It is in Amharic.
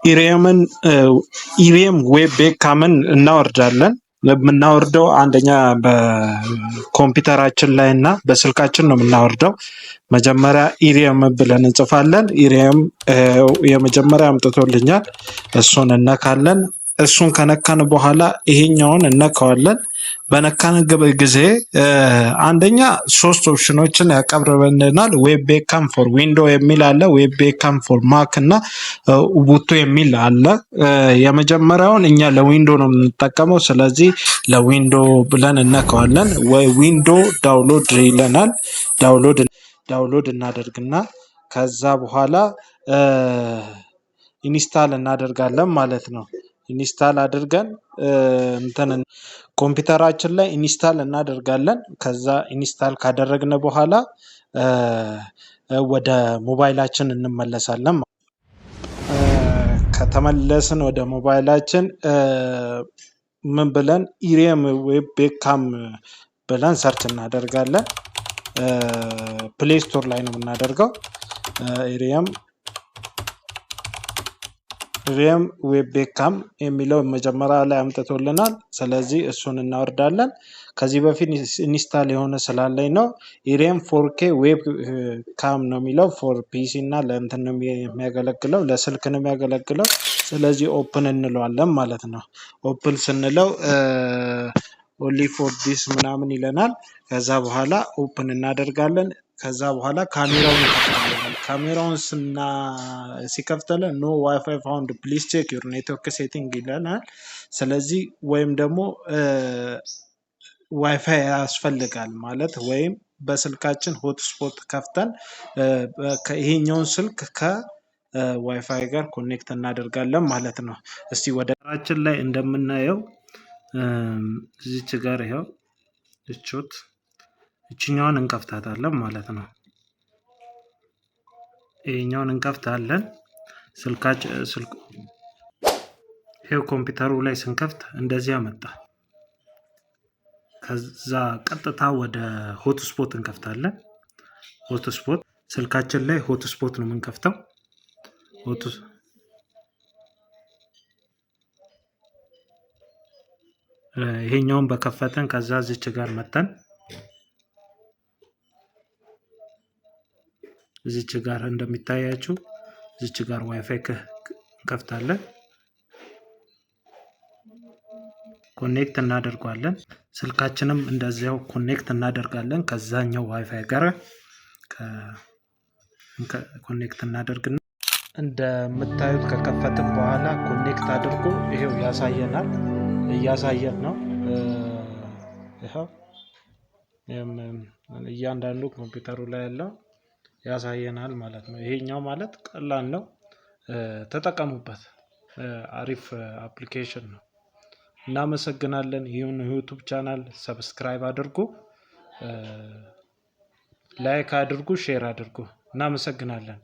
ኢሪየምን ኢሪየም ዌብ ቤካምን እናወርዳለን። የምናወርደው አንደኛ በኮምፒውተራችን ላይ እና በስልካችን ነው የምናወርደው። መጀመሪያ ኢሪየም ብለን እንጽፋለን። ኢሪየም የመጀመሪያ አምጥቶልኛል። እሱን እነካለን። እሱን ከነካን በኋላ ይሄኛውን እነካዋለን። በነካን ጊዜ አንደኛ ሶስት ኦፕሽኖችን ያቀርብልናል። ዌብ ቤካም ፎር ዊንዶ የሚል አለ፣ ዌብ ቤካም ፎር ማክ እና ኡቡንቱ የሚል አለ። የመጀመሪያውን እኛ ለዊንዶ ነው የምንጠቀመው። ስለዚህ ለዊንዶ ብለን እነካዋለን። ወይ ዊንዶ ዳውንሎድ ይለናል። ዳውንሎድ እናደርግና ከዛ በኋላ ኢንስታል እናደርጋለን ማለት ነው። ኢንስታል አድርገን ኮምፒውተራችን ላይ ኢንስታል እናደርጋለን። ከዛ ኢንስታል ካደረግን በኋላ ወደ ሞባይላችን እንመለሳለን። ከተመለስን ወደ ሞባይላችን ምን ብለን ኢሪየም ዌብ ቤካም ብለን ሰርች እናደርጋለን። ፕሌይ ስቶር ላይ ነው የምናደርገው። ኢሪየም ዌብ ቤካም የሚለው መጀመሪያ ላይ አምጥቶልናል። ስለዚህ እሱን እናወርዳለን። ከዚህ በፊት ኢንስታል የሆነ ስላለኝ ነው። ኢሪየም 4K ዌብ ካም ነው የሚለው። ፎር ፒሲ እና ለእንትን ነው የሚያገለግለው፣ ለስልክ ነው የሚያገለግለው። ስለዚህ ኦፕን እንለዋለን ማለት ነው። ኦፕን ስንለው ኦንሊ ፎር ዲስ ምናምን ይለናል። ከዛ በኋላ ኦፕን እናደርጋለን። ከዛ በኋላ ካሜራውን ሲከፍተልን ኖ ዋይፋይ ፋውንድ ፕሊዝ ቼክ ዩር ኔትወርክ ሴቲንግ ይለናል። ስለዚህ ወይም ደግሞ ዋይፋይ ያስፈልጋል ማለት ወይም በስልካችን ሆትስፖት ከፍተን ይሄኛውን ስልክ ከዋይፋይ ጋር ኮኔክት እናደርጋለን ማለት ነው። እስቲ ወደ ራችን ላይ እንደምናየው እዚች ጋር ይሄው እቾት እቺኛውን እንከፍታታለን ማለት ነው። ይሄኛውን እንከፍታለን። ስልኩ ይሄው ኮምፒውተሩ ላይ ስንከፍት እንደዚህ አመጣ። ከዛ ቀጥታ ወደ ሆትስፖት እንከፍታለን። ሆትስፖት ስልካችን ላይ ሆትስፖት ነው የምንከፍተው። ይሄኛውን በከፈተን ከዛ እዚች ጋር መተን እዚች ጋር እንደሚታያችሁ እዚች ጋር ዋይፋይ እንከፍታለን። ኮኔክት እናደርጋለን። ስልካችንም እንደዚያው ኮኔክት እናደርጋለን። ከዛኛው ዋይፋይ ጋር ኮኔክት እናደርግና እንደምታዩት ከከፈትን በኋላ ኮኔክት አድርጎ ይሄው ያሳየናል። እያሳየን ነው። ይሄው እያንዳንዱ ኮምፒውተሩ ላይ ያለው ያሳየናል ማለት ነው። ይሄኛው ማለት ቀላል ነው። ተጠቀሙበት። አሪፍ አፕሊኬሽን ነው። እናመሰግናለን። ይህን ዩቲዩብ ቻናል ሰብስክራይብ አድርጉ፣ ላይክ አድርጉ፣ ሼር አድርጉ። እናመሰግናለን።